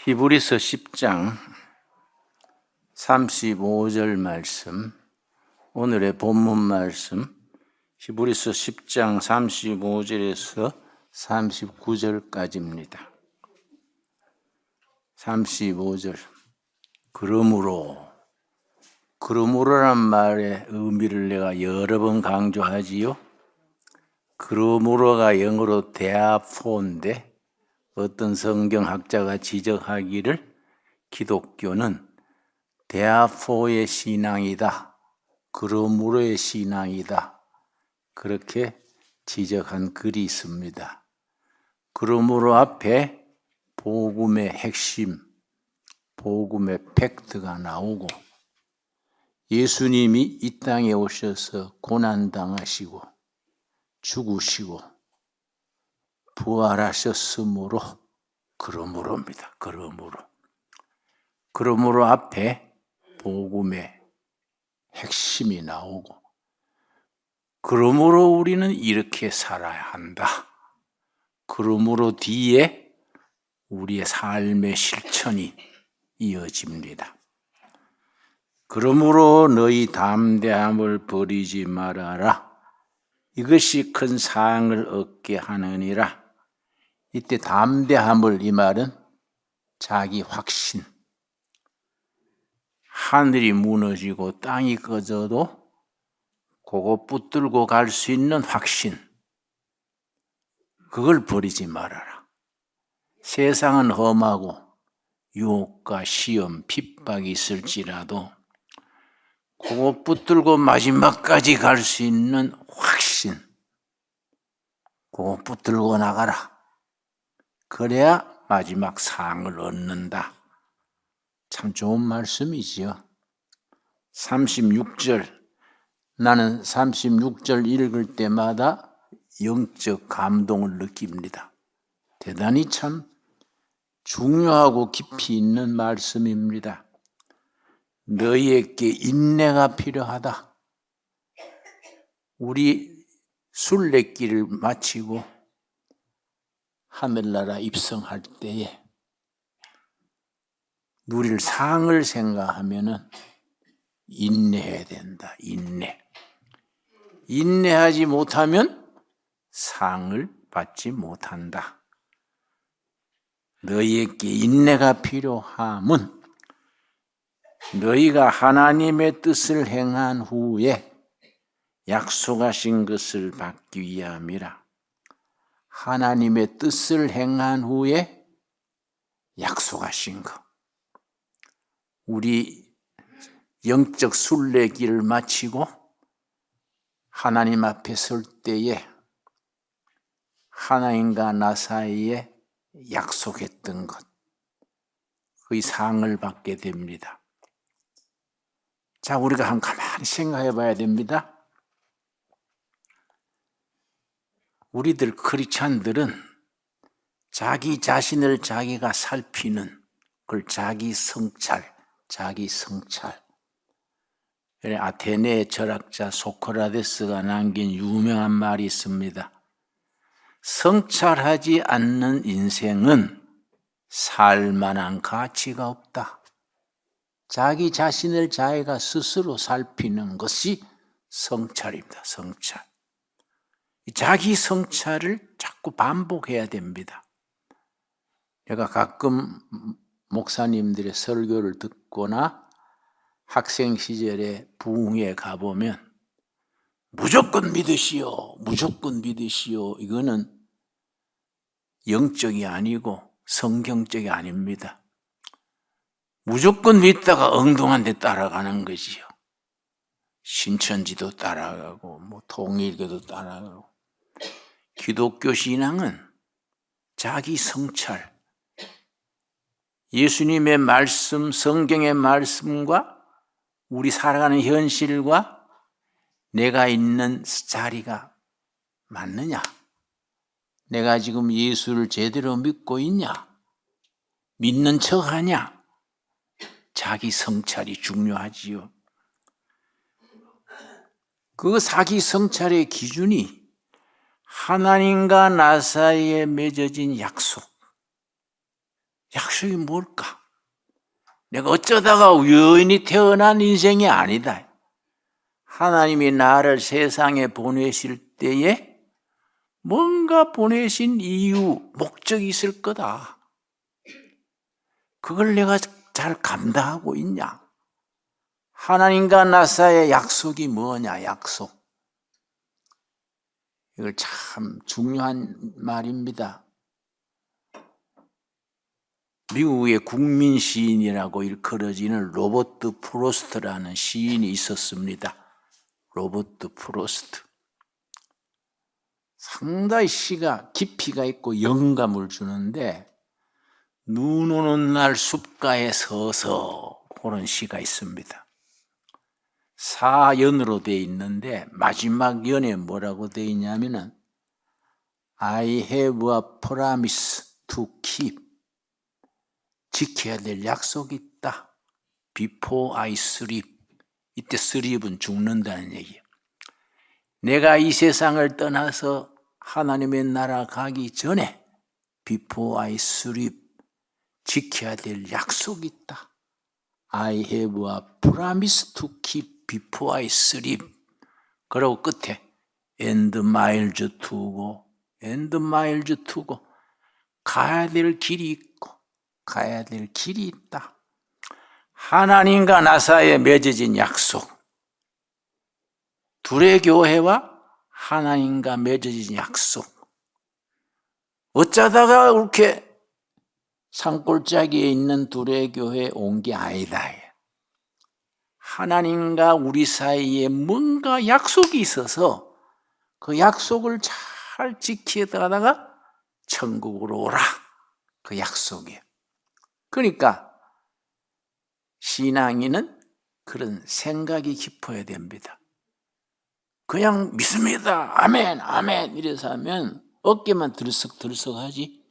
히브리서 10장 35절 말씀, 오늘의 본문 말씀 히브리서 10장 35절에서 39절까지입니다. 35절, 그러므로란 말의 의미를 내가 여러 번 강조하지요. 그러므로가 영어로 therefore 어떤 성경학자가 지적하기를 기독교는 therefore의 신앙이다, 그러므로의 신앙이다, 그렇게 지적한 글이 있습니다. 그러므로 앞에 복음의 핵심, 복음의 팩트가 나오고 예수님이 이 땅에 오셔서 고난당하시고 죽으시고 부활하셨으므로 그러므로입니다. 그러므로 앞에 복음의 핵심이 나오고 그러므로 우리는 이렇게 살아야 한다. 그러므로 뒤에 우리의 삶의 실천이 이어집니다. 그러므로 너희 담대함을 버리지 말아라. 이것이 큰 상을 얻게 하느니라. 이때 담대함을, 이 말은 자기 확신, 하늘이 무너지고 땅이 꺼져도 그거 붙들고 갈 수 있는 확신, 그걸 버리지 말아라. 세상은 험하고 유혹과 시험, 핍박이 있을지라도 그거 붙들고 마지막까지 갈 수 있는 확신, 그거 붙들고 나가라. 그래야 마지막 상을 얻는다. 참 좋은 말씀이지요. 36절, 나는 36절 읽을 때마다 영적 감동을 느낍니다. 대단히 참 중요하고 깊이 있는 말씀입니다. 너희에게 인내가 필요하다. 우리 순례길을 마치고 하늘나라 입성할 때에 누릴 상을 생각하면은 인내해야 된다. 인내하지 못하면 상을 받지 못한다. 너희에게 인내가 필요함은 너희가 하나님의 뜻을 행한 후에 약속하신 것을 받기 위함이라. 하나님의 뜻을 행한 후에 약속하신 것. 우리 영적 순례길을 마치고 하나님 앞에 설 때에 하나님과 나 사이에 약속했던 것, 그 상을 받게 됩니다. 자, 우리가 한번 가만히 생각해 봐야 됩니다. 우리들 크리스찬들은 자기 자신을 자기가 살피는 그걸 자기 성찰. 아테네 철학자 소크라테스가 남긴 유명한 말이 있습니다. 성찰하지 않는 인생은 살만한 가치가 없다. 자기 자신을 자기가 스스로 살피는 것이 성찰입니다. 성찰. 자기 성찰을 자꾸 반복해야 됩니다. 내가 가끔 목사님들의 설교를 듣거나 학생 시절에 부흥회에 가보면 무조건 믿으시오. 이거는 영적이 아니고 성경적이 아닙니다. 무조건 믿다가 엉뚱한 데 따라가는 거지요. 신천지도 따라가고 통일교도 따라가고. 기독교 신앙은 자기 성찰, 예수님의 말씀, 성경의 말씀과 우리 살아가는 현실과 내가 있는 자리가 맞느냐? 내가 지금 예수를 제대로 믿고 있냐? 믿는 척하냐? 자기 성찰이 중요하지요. 그 자기 성찰의 기준이 하나님과 나 사이에 맺어진 약속, 약속이 뭘까? 내가 어쩌다가 우연히 태어난 인생이 아니다. 하나님이 나를 세상에 보내실 때에 뭔가 보내신 이유, 목적이 있을 거다. 그걸 내가 잘 감당하고 있냐? 하나님과 나 사이의 약속이 뭐냐, 약속. 이걸 참 중요한 말입니다. 미국의 국민 시인이라고 일컬어지는 로버트 프로스트라는 시인이 있었습니다. 로버트 프로스트. 상당히 시가 깊이가 있고 영감을 주는데 눈 오는 날 숲가에 서서 그런 시가 있습니다. 사연으로 되어 있는데 마지막 연에 뭐라고 되어 있냐면은 I have a promise to keep. 지켜야 될 약속이 있다. Before I sleep. 이때 sleep은 죽는다는 얘기예요. 내가 이 세상을 떠나서 하나님의 나라 가기 전에 Before I sleep 지켜야 될 약속이 있다. I have a promise to keep before I sleep. 그리고 끝에 and miles to go, and miles to go. 가야 될 길이 있고 가야 될 길이 있다. 하나님과 나 사이에 맺어진 약속. 둘의 교회와 하나님과 맺어진 약속. 어쩌다가 이렇게 산골짜기에 있는 둘의 교회에 온 게 아니다. 하나님과 우리 사이에 뭔가 약속이 있어서 그 약속을 잘 지키다가 천국으로 오라. 그 약속이에요. 그러니까 신앙인은 그런 생각이 깊어야 됩니다. 그냥 믿습니다. 아멘, 아멘 이래서 하면 어깨만 들썩들썩 하지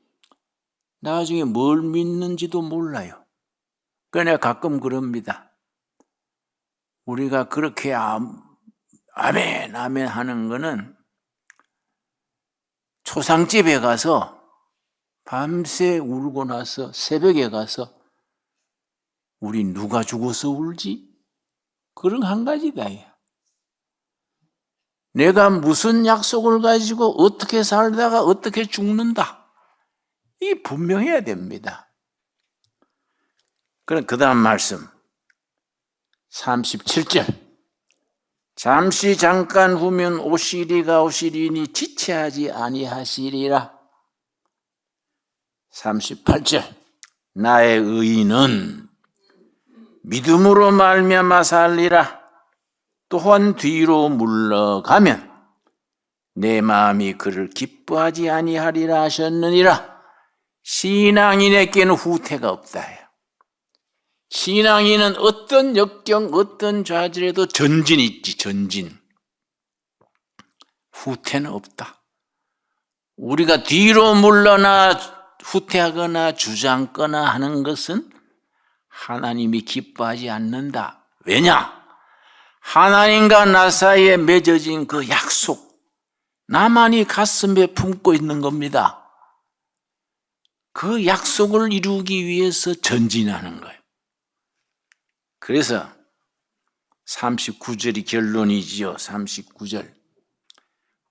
나중에 뭘 믿는지도 몰라요. 그러니까 내가 가끔 그럽니다. 우리가 그렇게 아멘, 아멘 하는 거는 초상집에 가서 밤새 울고 나서 새벽에 가서 우리 누가 죽어서 울지? 그런 한 가지다. 내가 무슨 약속을 가지고 어떻게 살다가 어떻게 죽는다. 이게 분명해야 됩니다. 그럼 그 다음 말씀 37절 잠시 잠깐 후면 오시리가 오시리니 지체하지 아니하시리라. 38절 나의 의인은 믿음으로 말미암아 살리라. 또한 뒤로 물러가면 내 마음이 그를 기뻐하지 아니하리라 하셨느니라. 신앙인에게는 후퇴가 없다. 신앙인은 어떤 역경, 어떤 좌절에도 전진이 있지, 전진. 후퇴는 없다. 우리가 뒤로 물러나 후퇴하거나 주저앉거나 하는 것은 하나님이 기뻐하지 않는다. 왜냐? 하나님과 나 사이에 맺어진 그 약속, 나만이 가슴에 품고 있는 겁니다. 그 약속을 이루기 위해서 전진하는 거예요. 그래서 39절이 결론이지요. 39절.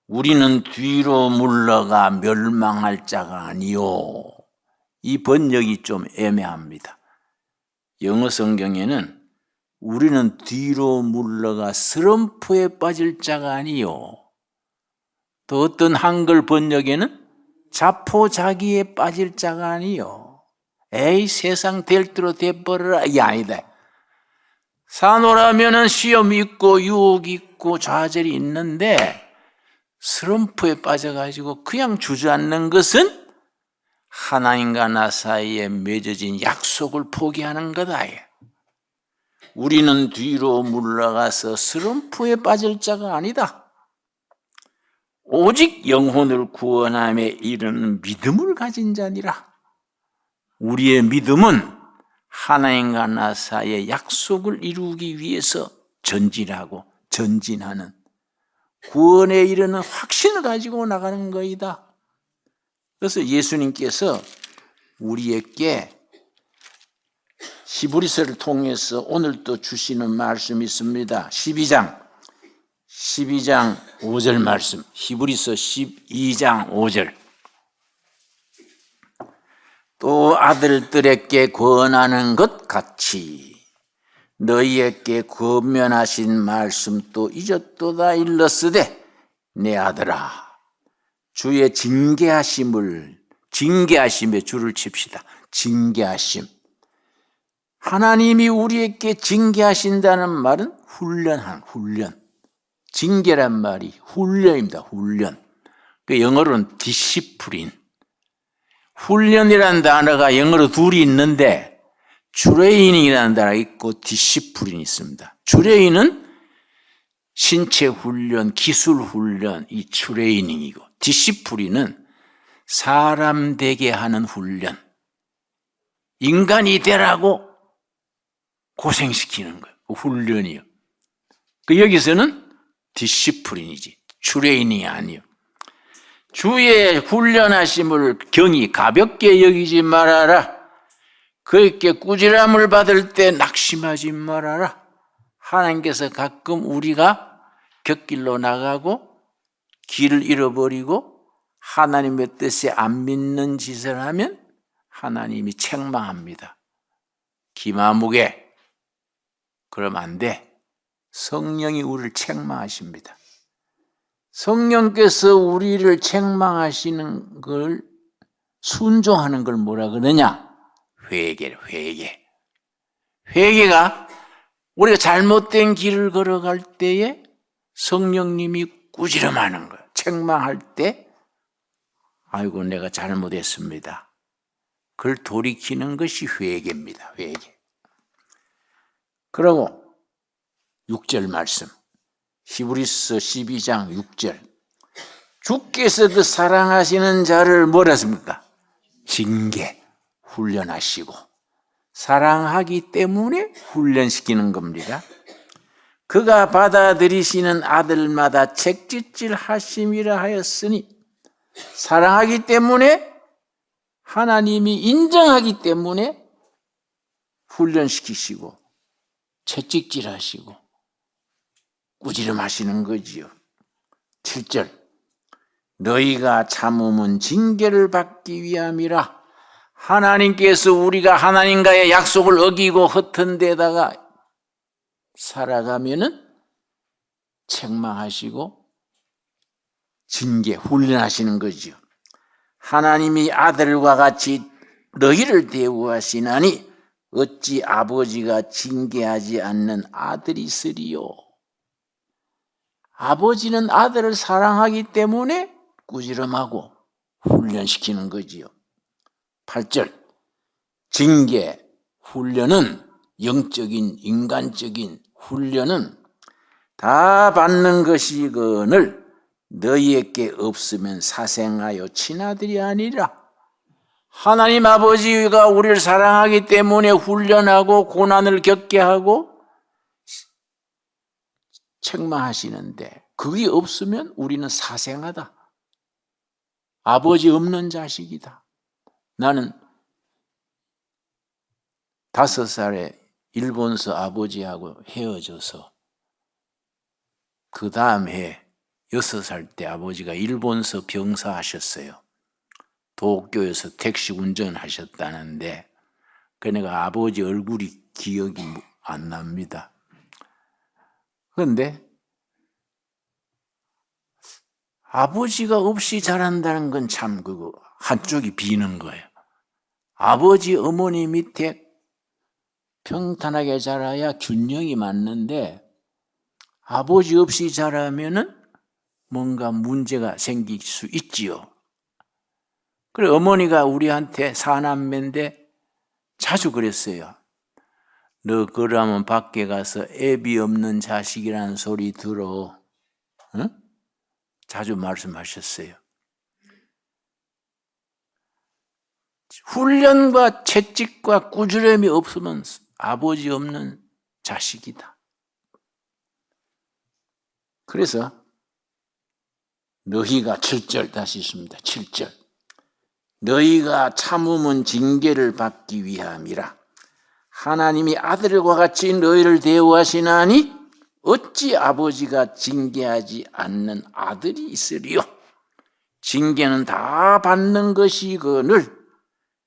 우리는 뒤로 물러가 멸망할 자가 아니요. 이 번역이 좀 애매합니다. 영어 성경에는 우리는 뒤로 물러가 슬럼프에 빠질 자가 아니요. 또 어떤 한글 번역에는 자포자기에 빠질 자가 아니요. 에이 세상 될 대로 돼버려라. 이게 아니다. 사노라면은 시험이 있고 유혹이 있고 좌절이 있는데 슬럼프에 빠져가지고 그냥 주저앉는 것은 하나님과 나 사이에 맺어진 약속을 포기하는 거다. 우리는 뒤로 물러가서 슬럼프에 빠질 자가 아니다. 오직 영혼을 구원함에 이르는 믿음을 가진 자니라. 우리의 믿음은 하나님과 나 사이의 약속을 이루기 위해서 전진하고 전진하는 구원에 이르는 확신을 가지고 나가는 거이다. 그래서 예수님께서 우리에게 히브리서를 통해서 오늘 또 주시는 말씀이 있습니다. 12장 5절 말씀. 히브리서 12장 5절. 또 아들들에게 권하는 것 같이 너희에게 권면하신 말씀도 이것도다 일렀으되 내 아들아 주의 징계하심에 줄을 칩시다. 징계하심. 하나님이 우리에게 징계하신다는 말은 훈련. 징계란 말이 훈련입니다. 훈련. 그 영어로는 디시플린. 훈련이라는 단어가 영어로 둘이 있는데 트레이닝이라는 단어가 있고 디시플린이 있습니다. 트레이닝은 신체 훈련, 기술 훈련, 이 트레이닝이고 디시플린은 사람 되게 하는 훈련. 인간이 되라고 고생시키는 거예요. 훈련이요. 여기서는 디시플린이지 트레이닝이 아니요. 주의 훈련하심을 경히 가볍게 여기지 말아라. 그에게 꾸지람을 받을 때 낙심하지 말아라. 하나님께서 가끔 우리가 곁길로 나가고 길을 잃어버리고 하나님의 뜻에 안 믿는 짓을 하면 하나님이 책망합니다. 기마무게. 그러면 안 돼. 성령이 우리를 책망하십니다. 성령께서 우리를 책망하시는 걸 순종하는 걸 뭐라 그러냐? 회개가 우리가 잘못된 길을 걸어갈 때에 성령님이 꾸지람하는 거예요. 책망할 때 아이고 내가 잘못했습니다. 그걸 돌이키는 것이 회개입니다. 회개. 그리고 6절 말씀. 히브리서 12장 6절. 주께서 그 사랑하시는 자를 뭐라 했습니까? 징계, 훈련하시고 사랑하기 때문에 훈련시키는 겁니다. 그가 받아들이시는 아들마다 책짓질 하심이라 하였으니 사랑하기 때문에 하나님이 인정하기 때문에 훈련시키시고 채찍질 하시고 꾸지람하시는 거지요. 7절. 너희가 참음은 징계를 받기 위함이라. 하나님께서 우리가 하나님과의 약속을 어기고 흩은 데다가 살아가면은 책망하시고 징계, 훈련하시는 거지요. 하나님이 아들과 같이 너희를 대우하시나니 어찌 아버지가 징계하지 않는 아들이 있으리요. 아버지는 아들을 사랑하기 때문에 꾸지람하고 훈련시키는 거지요. 8절. 징계, 훈련은 영적인, 인간적인 훈련은 다 받는 것이거늘 너희에게 없으면 사생하여 친아들이 아니라. 하나님 아버지가 우리를 사랑하기 때문에 훈련하고 고난을 겪게 하고 책망하시는데 그게 없으면 우리는 사생하다. 아버지 없는 자식이다. 나는 5살에 일본서 아버지하고 헤어져서 그 다음 해 6살 때 아버지가 일본서 병사하셨어요. 도쿄에서 택시 운전하셨다는데 그러니까 아버지 얼굴이 기억이 안 납니다. 그런데 아버지가 없이 자란다는 건 참 그거 한쪽이 비는 거예요. 아버지 어머니 밑에 평탄하게 자라야 균형이 맞는데 아버지 없이 자라면은 뭔가 문제가 생길 수 있지요. 그래 어머니가 우리한테 사남매인데 자주 그랬어요. 너 그러면 밖에 가서 애비 없는 자식이라는 소리 들어. 응? 자주 말씀하셨어요. 훈련과 채찍과 꾸지람이 없으면 아버지 없는 자식이다. 그래서 너희가 7절 다시 있습니다. 7절. 너희가 참음은 징계를 받기 위함이라. 하나님이 아들과 같이 너희를 대우하시나니 어찌 아버지가 징계하지 않는 아들이 있으리요. 징계는 다 받는 것이거늘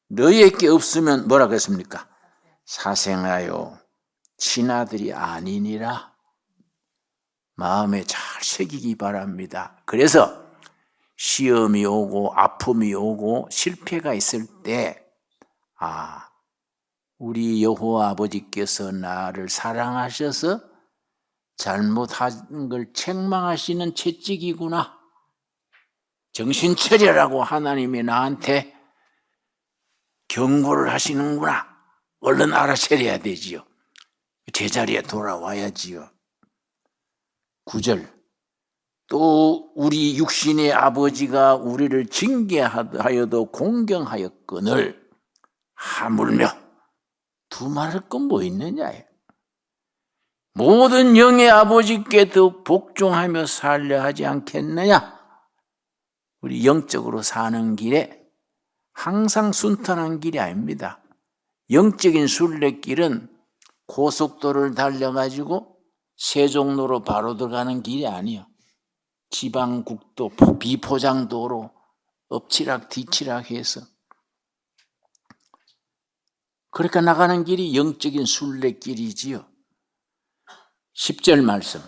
너희에게 없으면 뭐라고 했습니까? 사생하여 친아들이 아니니라. 마음에 잘 새기기 바랍니다. 그래서 시험이 오고 아픔이 오고 실패가 있을 때 우리 여호와 아버지께서 나를 사랑하셔서 잘못한 걸 책망하시는 채찍이구나. 정신 차리라고 하나님이 나한테 경고를 하시는구나. 얼른 알아차려야 되지요. 제자리에 돌아와야지요. 9절. 또 우리 육신의 아버지가 우리를 징계하여도 공경하였거늘 하물며 두말할 건 뭐 있느냐. 모든 영의 아버지께도 복종하며 살려 하지 않겠느냐. 우리 영적으로 사는 길에 항상 순탄한 길이 아닙니다. 영적인 순례길은 고속도로를 달려가지고 세종로로 바로 들어가는 길이 아니에요. 지방국도 비포장도로 엎치락 뒤치락 해서 그러니까 나가는 길이 영적인 순례길이지요. 10절 말씀.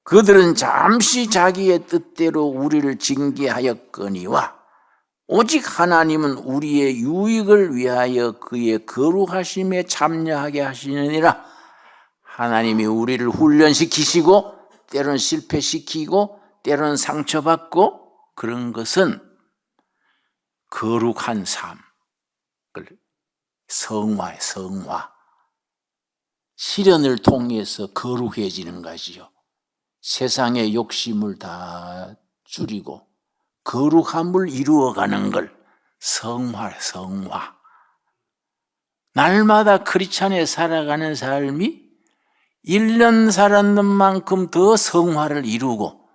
그들은 잠시 자기의 뜻대로 우리를 징계하였거니와 오직 하나님은 우리의 유익을 위하여 그의 거룩하심에 참여하게 하시느니라. 하나님이 우리를 훈련시키시고 때로는 실패시키고 때로는 상처받고 그런 것은 거룩한 삶, 성화의 성화, 시련을 통해서 거룩해지는 것이요. 세상의 욕심을 다 줄이고 거룩함을 이루어가는 걸 성화. 날마다 크리스찬에 살아가는 삶이 1년 살았는 만큼 더 성화를 이루고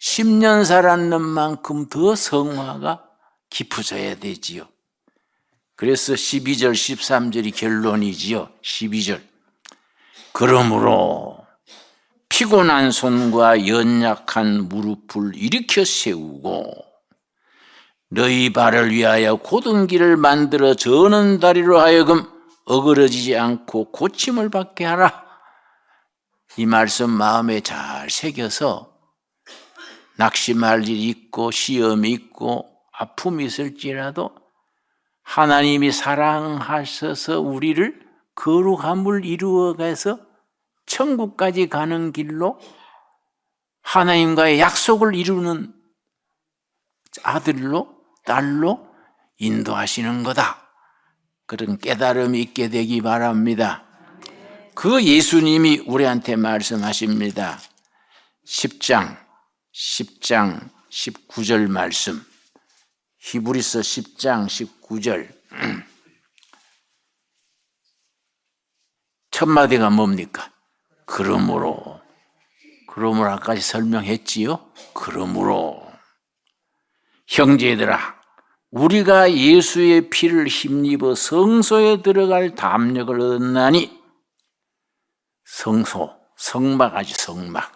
10년 살았는 만큼 더 성화가 깊어져야 되지요. 그래서 12절 13절이 결론이지요. 12절. 그러므로 피곤한 손과 연약한 무릎을 일으켜 세우고 너희 발을 위하여 곧은 길을 만들어 저는 다리로 하여금 어그러지지 않고 고침을 받게 하라. 이 말씀 마음에 잘 새겨서 낙심할 일이 있고 시험이 있고 아픔이 있을지라도 하나님이 사랑하셔서 우리를 거룩함을 이루어가서 천국까지 가는 길로 하나님과의 약속을 이루는 아들로 딸로 인도하시는 거다. 그런 깨달음이 있게 되기 바랍니다. 그 예수님이 우리한테 말씀하십니다. 10장 19절 말씀. 히브리서 10장 19절. 첫 마디가 뭡니까? 그러므로 아까 설명했지요? 그러므로 형제들아 우리가 예수의 피를 힘입어 성소에 들어갈 담력을 얻었나니 성소, 성막하지 성막.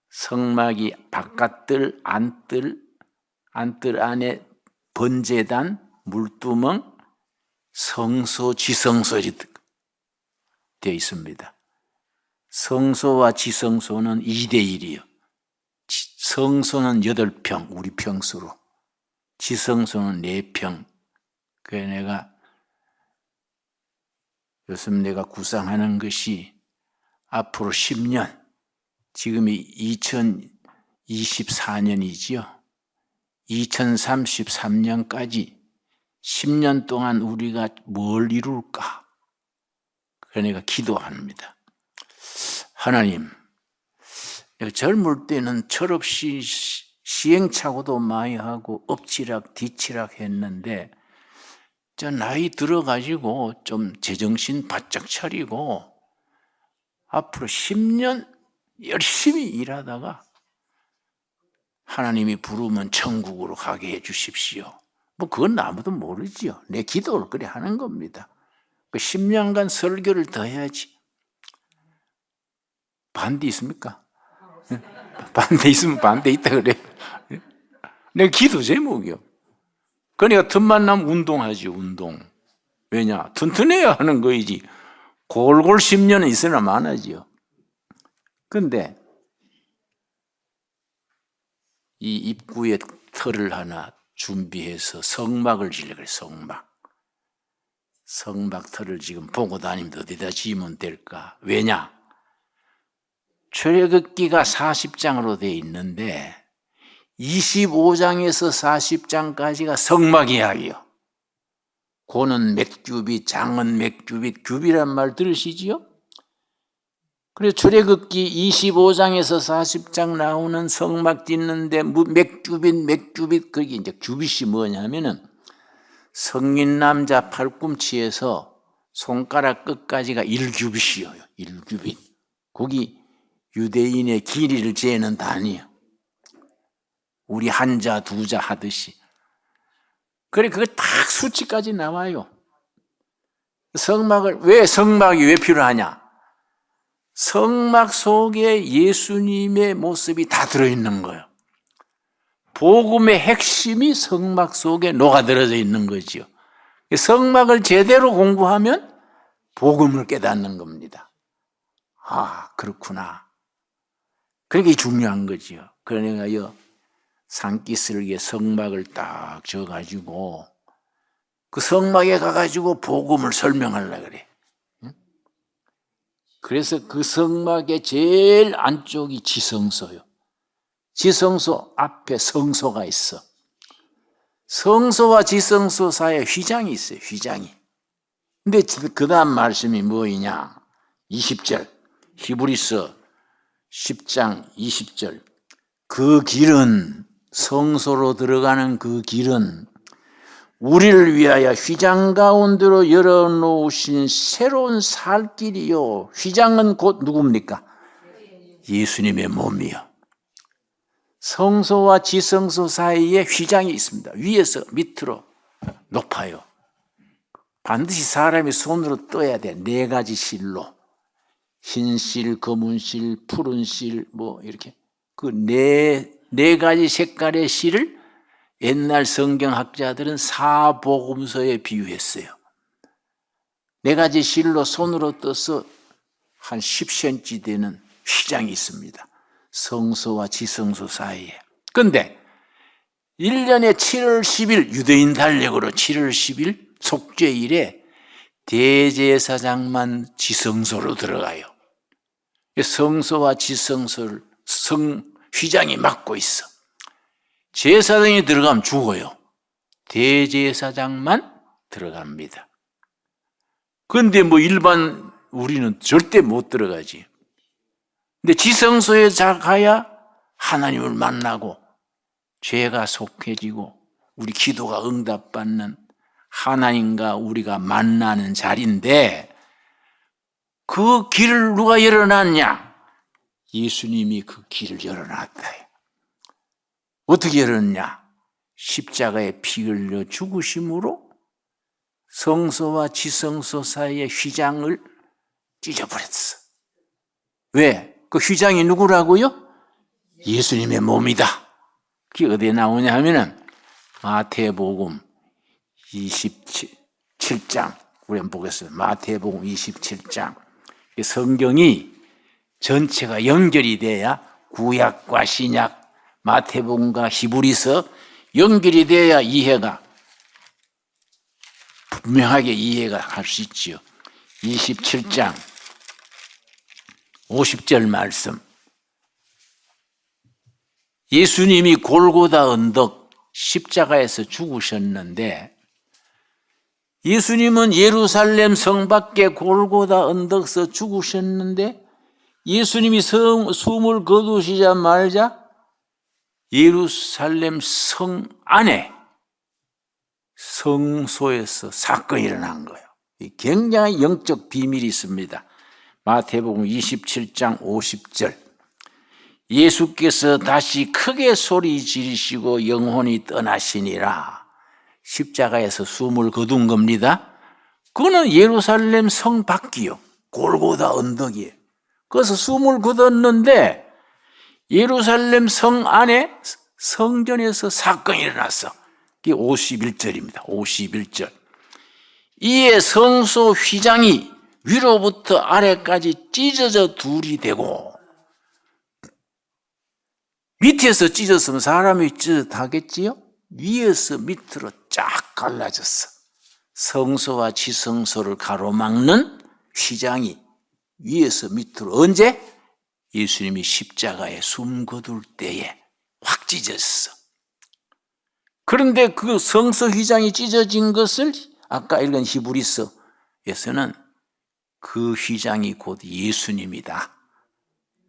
성막이 바깥뜰, 안뜰 안에 번제단, 물두멍, 성소, 지성소 이렇게 되어 있습니다. 성소와 지성소는 2대1이요. 성소는 8평, 우리 평수로. 지성소는 4평. 그래서 요즘 내가 구상하는 것이 앞으로 10년, 지금이 2024년이지요. 2033년까지 10년 동안 우리가 뭘 이룰까? 그래서 내가 기도합니다. 하나님, 내가 젊을 때는 철없이 시행착오도 많이 하고 엎치락 뒤치락 했는데 저 나이 들어가지고 좀 제정신 바짝 차리고 앞으로 10년 열심히 일하다가 하나님이 부르면 천국으로 가게 해 주십시오. 그건 아무도 모르지요. 내 기도를 그래 하는 겁니다. 그 10년간 설교를 더 해야지. 반대 있습니까? 반대 있으면 반대 있다 그래. 내 기도 제목이요. 그러니까 틈만 나면 운동하지, 운동. 왜냐? 튼튼해야 하는 거이지. 골골 10년은 있으나 많아지요. 그런데 이 입구에 틀을 하나 준비해서 성막을 지으려고 그래, 성막. 성막 틀을 지금 보고 다니면 어디다 지으면 될까? 왜냐? 출애굽기가 40장으로 되어 있는데 25장에서 40장까지가 성막 이야기요. 고는 몇 규빗, 장은 몇 규빗, 규빗이란 말 들으시지요? 그래서 출애굽기 25장에서 40장 나오는 성막 짓는데 몇 규빗, 그게 이제 규빗이 뭐냐면은 성인 남자 팔꿈치에서 손가락 끝까지가 1규빗이에요. 1규빗. 거기 유대인의 길이를 재는 단위예요. 우리 한자, 두자 하듯이. 그래, 그거 딱 수치까지 나와요. 성막이 왜 필요하냐? 성막 속에 예수님의 모습이 다 들어있는 거예요. 복음의 핵심이 성막 속에 녹아들어져 있는 거죠. 성막을 제대로 공부하면 복음을 깨닫는 겁니다. 아, 그렇구나. 그게 중요한 거죠. 그러니까 산기슭에 성막을 딱 져가지고 그 성막에 가가지고 복음을 설명하려고 그래. 그래서 그 성막의 제일 안쪽이 지성소요. 지성소 앞에 성소가 있어. 성소와 지성소 사이에 휘장이 있어요. 휘장이. 근데 그 다음 말씀이 뭐이냐? 20절 히브리서 10장 20절 그 길은 성소로 들어가는 그 길은 우리를 위하여 휘장 가운데로 열어놓으신 새로운 살 길이요. 휘장은 곧 누굽니까? 예수님의 몸이요. 성소와 지성소 사이에 휘장이 있습니다. 위에서 밑으로 높아요. 반드시 사람이 손으로 떠야 돼. 4가지 실로. 흰 실, 검은 실, 푸른 실, 뭐 이렇게 그 네 가지 색깔의 실을 옛날 성경학자들은 사복음서에 비유했어요. 4가지 실로 손으로 떠서 한 10cm 되는 휘장이 있습니다. 성소와 지성소 사이에. 그런데 1년에 7월 10일 유대인 달력으로 7월 10일 속죄일에 대제사장만 지성소로 들어가요. 성소와 지성소를 휘장이 막고 있어. 제사장이 들어가면 죽어요. 대제사장만 들어갑니다. 그런데 일반 우리는 절대 못 들어가지. 근데 지성소에 가야 하나님을 만나고 죄가 속해지고 우리 기도가 응답받는 하나님과 우리가 만나는 자리인데 그 길을 누가 열어놨냐? 예수님이 그 길을 열어놨다. 어떻게 열었냐? 십자가에 피 흘려 죽으심으로 성소와 지성소 사이의 휘장을 찢어버렸어. 왜? 그 휘장이 누구라고요? 예수님의 몸이다. 그게 어디에 나오냐 하면은 마태복음 27장 우리 한번 보겠습니다. 마태복음 27장. 성경이 전체가 연결이 돼야 구약과 신약, 마태복음과 히브리서 연결이 돼야 이해가 분명하게 이해가 할 수 있지요. 27장 50절 말씀. 예수님이 골고다 언덕 십자가에서 죽으셨는데 예수님은 예루살렘 성 밖에 골고다 언덕에서 죽으셨는데 예수님이 숨을 거두시자마자 예루살렘 성 안에 성소에서 사건이 일어난 거예요. 굉장히 영적 비밀이 있습니다. 마태복음 27장 50절. 예수께서 다시 크게 소리 지르시고 영혼이 떠나시니라. 십자가에서 숨을 거둔 겁니다. 그거는 예루살렘 성 밖이요. 골고다 언덕이에요. 그래서 숨을 거뒀는데 예루살렘 성 안에 성전에서 사건이 일어났어. 그게 51절입니다. 51절. 이에 성소 휘장이 위로부터 아래까지 찢어져 둘이 되고, 밑에서 찢었으면 사람이 찢어다겠지요? 위에서 밑으로 쫙 갈라졌어. 성소와 지성소를 가로막는 휘장이 위에서 밑으로, 언제? 예수님이 십자가에 숨 거둘 때에 확 찢어졌어. 그런데 그 성소 휘장이 찢어진 것을 아까 읽은 히브리서에서는 그 휘장이 곧 예수님이다.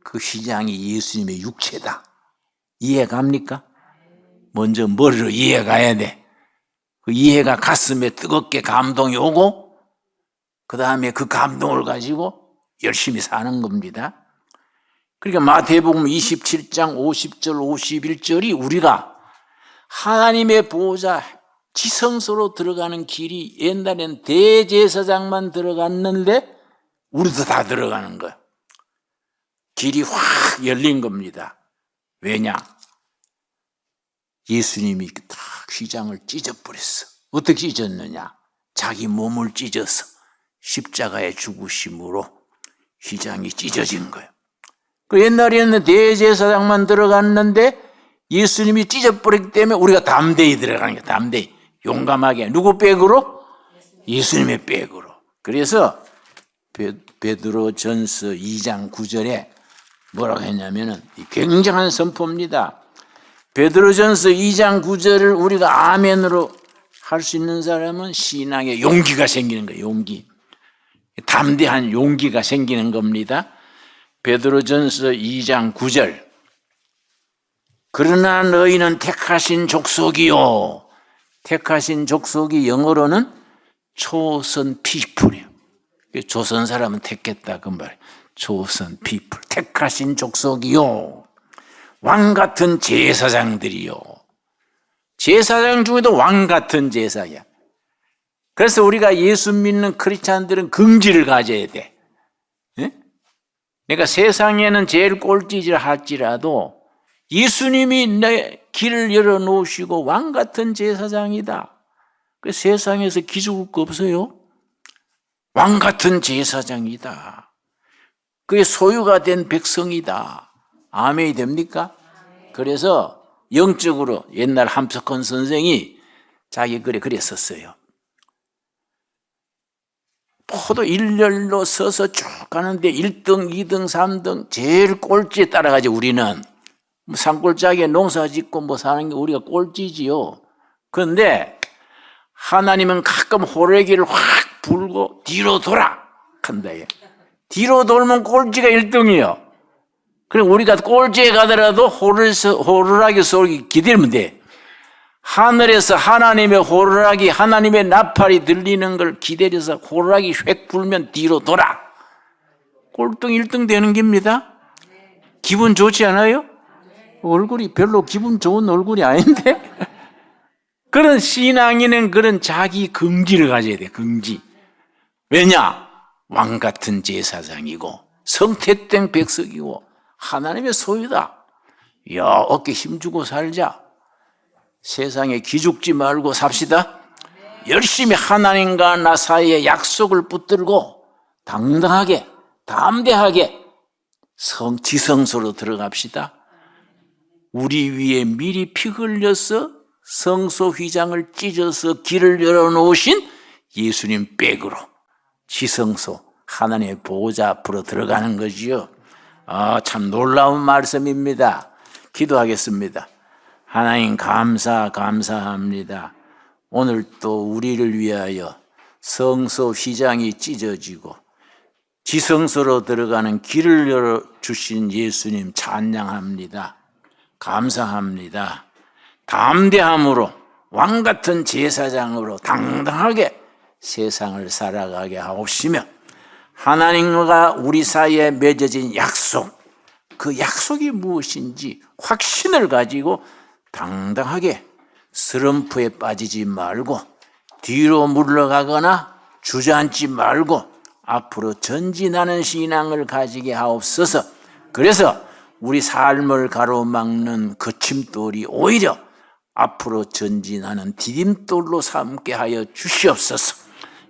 그 휘장이 예수님의 육체다. 이해갑니까? 먼저 머리로 이해가야 돼. 그 이해가 가슴에 뜨겁게 감동이 오고, 그 다음에 그 감동을 가지고 열심히 사는 겁니다. 그러니까 마태복음 27장 50절 51절이 우리가 하나님의 보호자 지성소로 들어가는 길이, 옛날엔 대제사장만 들어갔는데 우리도 다 들어가는 거예요. 길이 확 열린 겁니다. 왜냐? 예수님이 다 휘장을 찢어버렸어. 어떻게 찢었느냐? 자기 몸을 찢어서 십자가의 죽으심으로 휘장이 찢어진 거예요. 그 옛날에는 대제사장만 들어갔는데 예수님이 찢어버렸기 때문에 우리가 담대히 들어가는 거예요. 담대히, 용감하게. 누구 백으로? 예수님의 백으로. 그래서 베드로전서 2장 9절에 뭐라고 했냐면은 굉장한 선포입니다. 베드로전서 2장 9절을 우리가 아멘으로 할 수 있는 사람은 신앙에 용기가 생기는 거예요. 용기. 담대한 용기가 생기는 겁니다. 베드로전서 2장 9절. 그러나 너희는 택하신 족속이요. 택하신 족속이 영어로는 chosen people이에요. 조선 사람은 택했다 그 말. chosen people. 택하신 족속이요. 왕 같은 제사장들이요. 제사장 중에도 왕 같은 제사야. 그래서 우리가 예수 믿는 크리스찬들은 긍지를 가져야 돼. 예? 그러니까 세상에는 제일 꼴찌질 할지라도 예수님이 내 길을 열어놓으시고 왕 같은 제사장이다. 그 세상에서 기죽을 거 없어요. 왕 같은 제사장이다. 그게 소유가 된 백성이다. 아멘이 됩니까? 그래서 영적으로 옛날 함석헌 선생이 자기 글에 그랬었어요. 포도 일렬로 서서 쭉 가는데 1등, 2등, 3등 제일 꼴찌에 따라가지. 우리는 산골짜기에 농사 짓고 뭐 사는 게 우리가 꼴찌지요. 그런데 하나님은 가끔 호래기를 확 불고 뒤로 돌아 한다. 뒤로 돌면 꼴찌가 1등이요. 그럼 우리가 꼴찌에 가더라도 호루라기 소리 기다리면 돼. 하늘에서 하나님의 호루라기, 하나님의 나팔이 들리는 걸 기다려서 호루라기 휙 불면 뒤로 돌아. 꼴등 1등 되는 겁니다. 기분 좋지 않아요? 얼굴이 별로 기분 좋은 얼굴이 아닌데? 그런 신앙인은 그런 자기 긍지를 가져야 돼, 긍지. 왜냐? 왕 같은 제사장이고 성택된 백성이고 하나님의 소유다. 야, 어깨 힘주고 살자. 세상에 기죽지 말고 삽시다. 열심히 하나님과 나 사이에 약속을 붙들고 당당하게, 담대하게 지성소로 들어갑시다. 우리 위에 미리 피 흘려서 성소 휘장을 찢어서 길을 열어놓으신 예수님 백으로 지성소, 하나님의 보호자 앞으로 들어가는 거지요. 참 놀라운 말씀입니다. 기도하겠습니다. 하나님 감사합니다. 오늘 또 우리를 위하여 성소 휘장이 찢어지고 지성소로 들어가는 길을 열어주신 예수님 찬양합니다. 감사합니다. 담대함으로 왕같은 제사장으로 당당하게 세상을 살아가게 하옵시며 하나님과 우리 사이에 맺어진 약속, 그 약속이 무엇인지 확신을 가지고 당당하게 슬럼프에 빠지지 말고 뒤로 물러가거나 주저앉지 말고 앞으로 전진하는 신앙을 가지게 하옵소서. 그래서 우리 삶을 가로막는 거침돌이 오히려 앞으로 전진하는 디딤돌로 삼게 하여 주시옵소서.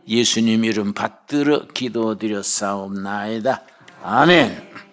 예수님 이름 받들어 기도드렸사옵나이다. 아멘.